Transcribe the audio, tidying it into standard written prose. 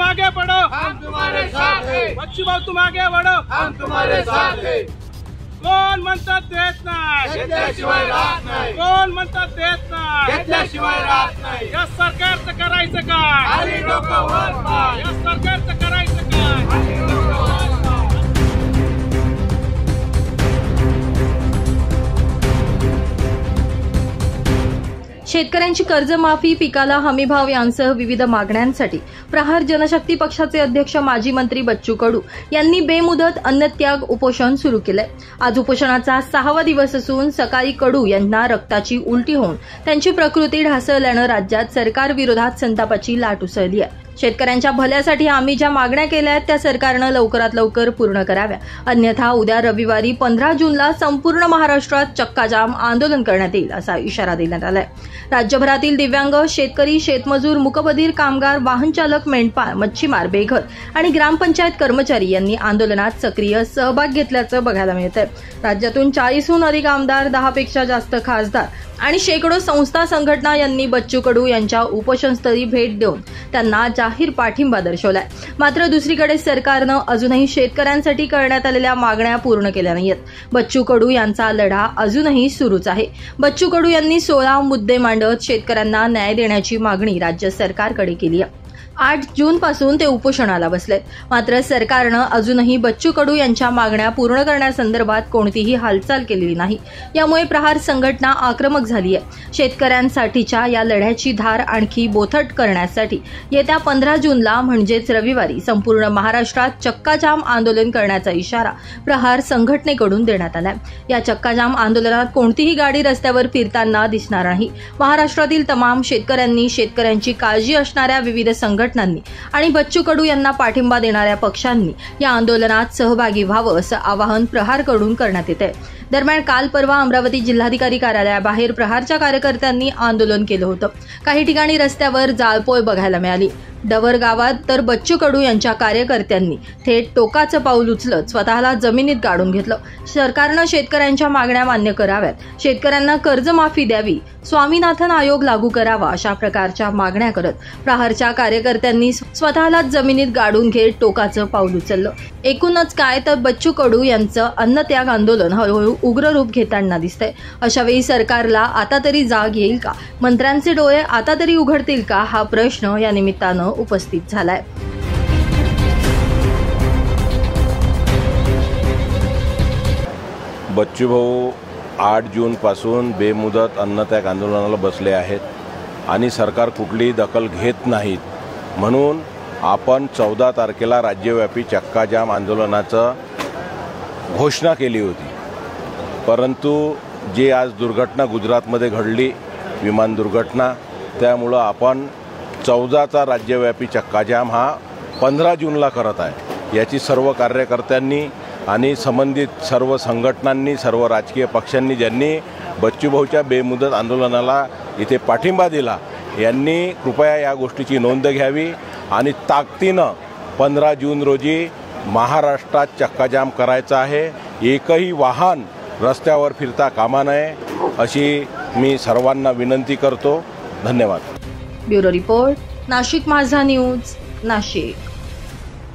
तुम आगे बढ़ो, हम तुम्हारे साथ हैं। बच्चू भाऊ तुम आगे बढ़ो, हम तुम्हारे साथ हैं। कोण म्हणतात देत नाही, घेतल्याशिवाय राहत नाही, कोण म्हणतात देत नाही, घेतल्याशिवाय राहत नाही। या सरकारचं करायचं काय, खाली डोकं वर पाय, या सरकारचं करायचं काय। खाली डोकं वर पाय। शेतकऱ्यांची कर्जमाफी, पिकाला हमीभाव यांसह विविध मागण्यांसाठी प्रहार जनशक्ती पक्षाचे अध्यक्ष माजी मंत्री बच्चू कडू यांनी बेमुदत अन्नत्याग उपोषण सुरू केलंय। आज उपोषणाचा 6वा दिवस असून सकाळी कडू यांना रक्ताची उलटी होऊन त्यांची प्रकृती ढासळल्यानं राज्यात सरकारविरोधात संतापाची लाट उसळली आहे। शेतकऱ्यांच्या भल्यासाठी आम्ही ज्या मागण्या केल्या आहेत त्या सरकारनं लवकरात लवकर पूर्ण कराव्या, अन्यथा उद्या रविवारी 15 जूनला संपूर्ण महाराष्ट्रात चक्काजाम आंदोलन करण्यात येईल असा इशारा देण्यात आलाय। राज्यभरातील दिव्यांग, शेतकरी, शेतमजूर, मूकबधीर, कामगार, वाहनचालक, मेंढपाळ, मच्छीमार, बेघर आणि ग्रामपंचायत कर्मचारी यांनी आंदोलनात सक्रिय सहभाग घेतल्याचं बघायला मिळतंय। राज्यातून 40हून अधिक आमदार, 10 पेक्षा जास्त खासदार आणि शेकडो संस्था संघटना यांनी बच्चू कडू यांच्या उपोषणस्थळी भेट देऊन त्यांना जाहीर पाठिंबा दर्शवलाय। मात्र दुसरीकडे सरकारनं अजूनही शेतकऱ्यांसाठी करण्यात आलेल्या मागण्या पूर्ण केल्या नाहीयेत। बच्चू कडू यांचा लढा अजूनही सुरूच आहे। बच्चू कडू यांनी 16 मुद्दे मांडत शेतकऱ्यांना न्याय देण्याची मागणी राज्य सरकारकडे केली आहे। 8 जूनपासून ते उपोषणाला बसलेत। मात्र सरकारनं अजूनही बच्चू कडू यांच्या मागण्या पूर्ण करण्यासंदर्भात कोणतीही हालचाल केलेली नाही। यामुळे प्रहार संघटना आक्रमक झाली आहे। शेतकऱ्यांसाठीच्या या लढ्याची धार आणखी बोथट करण्यासाठी येत्या 15 जूनला म्हणजेच रविवारी संपूर्ण महाराष्ट्रात चक्काजाम आंदोलन करण्याचा इशारा प्रहार संघटनेकडून देण्यात आलाय। या चक्काजाम आंदोलनात कोणतीही गाडी रस्त्यावर फिरताना दिसणार नाही। महाराष्ट्रातील तमाम शेतकऱ्यांनी, शेतकऱ्यांची काळजी असणाऱ्या विविध संघटनांनी आणि बच्चू कडू यांना पाठिंबा देणाऱ्या पक्षांनी या आंदोलनात सहभागी व्हावं असं आवाहन प्रहारकडून करण्यात येतंय। दरम्यान काल परवा अमरावती जिल्हाधिकारी कार्यालयाबाहेर प्रहारच्या कार्यकर्त्यांनी आंदोलन केलं होतं। काही ठिकाणी रस्त्यावर जाळपोळ बघायला मिळाली। डवर गावात तर बच्चू कडू यांच्या कार्यकर्त्यांनी थेट टोकाचं पाऊल उचलत स्वतःला जमिनीत गाडून घेतलं। सरकारनं शेतकऱ्यांच्या मागण्या मान्य कराव्यात, शेतकऱ्यांना कर्जमाफी द्यावी, स्वामीनाथन आयोग लागू करावा अशा प्रकारच्या मागण्या करत प्रहारच्या कार्यकर्त्यांनी स्वतःला जमिनीत गाडून घेत टोकाचं पाऊल उचललं। एकूणच काय तर बच्चू कडू यांचं अन्नत्याग आंदोलन हळूहळू उग्र रूप घेताना दिसतंय। अशावेळी सरकारला आता तरी जाग येईल का, मंत्र्यांचे डोळे आता तरी उघडतील का, हा प्रश्न या निमित्तानं उपस्थित झालाय। बच्चू भाऊ 8 जूनपासून बेमुदत अन्नत्याग आंदोलनाला बसले आहेत आणि सरकार कुठलीही दखल घेत नाहीत, म्हणून आपण 14 तारखेला राज्यव्यापी चक्काजाम आंदोलनाचं घोषणा केली होती। परंतु जी आज दुर्घटना गुजरातमध्ये घडली, विमान दुर्घटना, त्यामुळं आपण 14चा राज्यव्यापी चक्काजाम हा 15 जूनला करत आहे। याची सर्व कार्यकर्त्यांनी आणि संबंधित सर्व संघटनांनी, सर्व राजकीय पक्षांनी ज्यांनी बच्चूभाऊच्या बेमुदत आंदोलनाला इथे पाठिंबा दिला, यांनी कृपया या गोष्टीची नोंद घ्यावी आणि ताकदीनं 15 जून रोजी महाराष्ट्रात चक्काजाम करायचा आहे। एकही वाहन रस्त्यावर फिरता कामा नये अशी मी सर्वांना विनंती करतो। धन्यवाद। ब्युरो रिपोर्ट, नाशिक माझा न्यूज, नाशिक।